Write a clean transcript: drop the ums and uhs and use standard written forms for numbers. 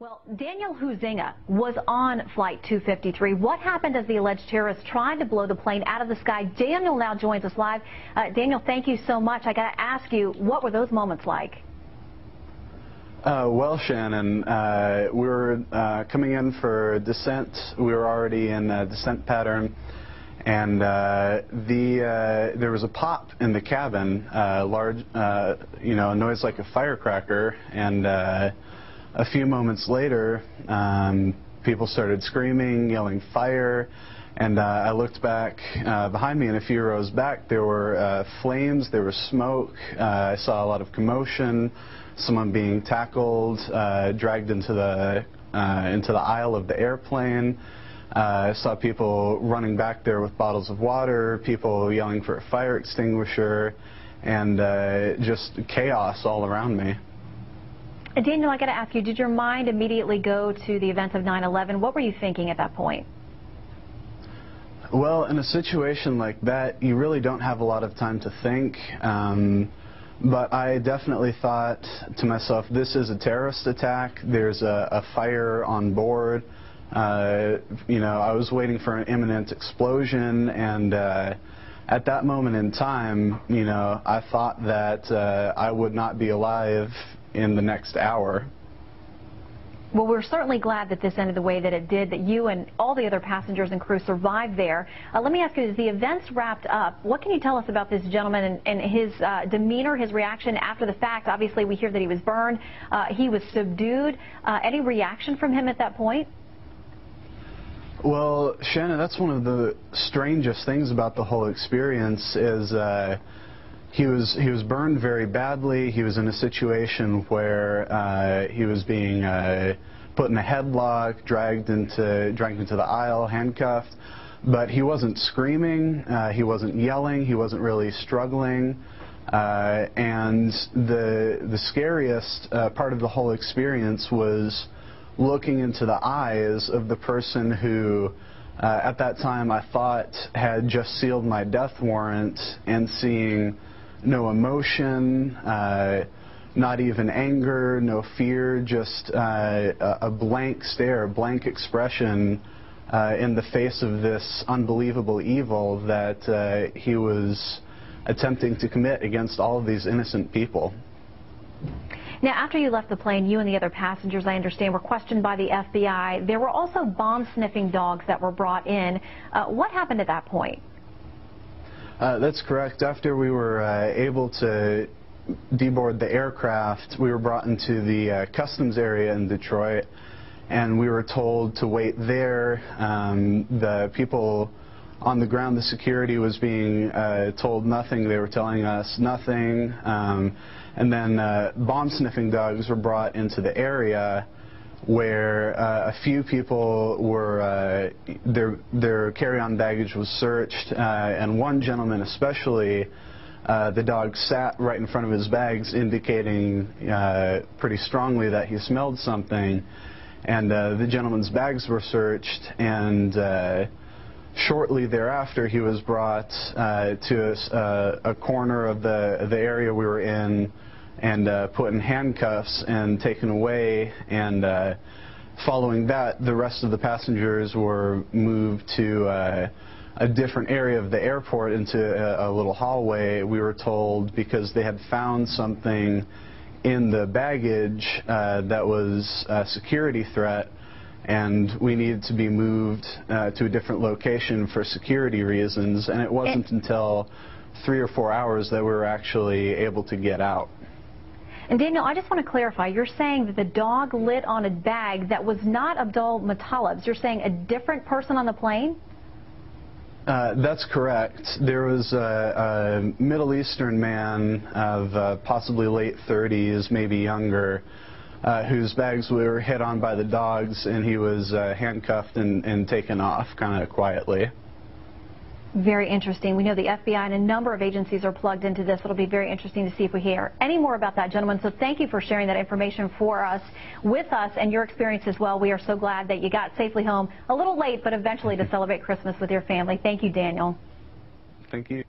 Well, Daniel Huizinga was on Flight 253. What happened as the alleged terrorist tried to blow the plane out of the sky? Daniel now joins us live. Daniel, thank you so much. I got to ask you, what were those moments like? Well, Shannon, we were coming in for descent. We were already in a descent pattern, and there was a pop in the cabin, large, a noise like a firecracker, and a few moments later, people started screaming, yelling fire, and I looked back behind me, and a few rows back there were flames, there was smoke. I saw a lot of commotion, someone being tackled, dragged into the aisle of the airplane. I saw people running back there with bottles of water, people yelling for a fire extinguisher, and just chaos all around me. Daniel, I got to ask you, did your mind immediately go to the events of 9/11? What were you thinking at that point? Well, in a situation like that, you really don't have a lot of time to think. But I definitely thought to myself, this is a terrorist attack. There's a fire on board. I was waiting for an imminent explosion, and at that moment in time, I thought that I would not be alive in the next hour. Well, we're certainly glad that this ended the way that it did, that you and all the other passengers and crew survived there. Let me ask you, as the events wrapped up, what can you tell us about this gentleman and his demeanor, his reaction after the fact? Obviously, we hear that he was burned. He was subdued. Any reaction from him at that point? Well, Shannon, that's one of the strangest things about the whole experience is he was burned very badly. He was in a situation where he was being put in a headlock, dragged into the aisle, handcuffed. But he wasn't screaming. He wasn't yelling. He wasn't really struggling. And the scariest part of the whole experience was looking into the eyes of the person who, at that time, I thought had just sealed my death warrant, and seeing no emotion, not even anger, no fear, just a blank stare, blank expression in the face of this unbelievable evil that he was attempting to commit against all of these innocent people. Now, after you left the plane, you and the other passengers, I understand, were questioned by the FBI. There were also bomb-sniffing dogs that were brought in. What happened at that point? That's correct. After we were able to deboard the aircraft, we were brought into the customs area in Detroit, and we were told to wait there. The people on the ground, the security was being told nothing. They were telling us nothing. And then bomb-sniffing dogs were brought into the area where a few people were, their carry-on baggage was searched, and one gentleman especially, the dog sat right in front of his bags, indicating pretty strongly that he smelled something, and the gentleman's bags were searched, and shortly thereafter he was brought to a corner of the area we were in, and put in handcuffs and taken away, and following that, the rest of the passengers were moved to a different area of the airport, into a little hallway, we were told, because they had found something in the baggage that was a security threat, and we needed to be moved to a different location for security reasons, and it wasn't until 3 or 4 hours that we were actually able to get out. And Daniel, I just want to clarify, you're saying that the dog lit on a bag that was not Abdul Muttalib's. You're saying a different person on the plane? That's correct. There was a Middle Eastern man of possibly late 30s, maybe younger, whose bags were hit on by the dogs, and he was handcuffed and taken off kind of quietly. Very interesting. We know the FBI and a number of agencies are plugged into this. It'll be very interesting to see if we hear any more about that gentleman. So thank you for sharing that information with us, and your experience as well. We are so glad that you got safely home, a little late, but eventually to celebrate Christmas with your family. Thank you, Daniel. Thank you.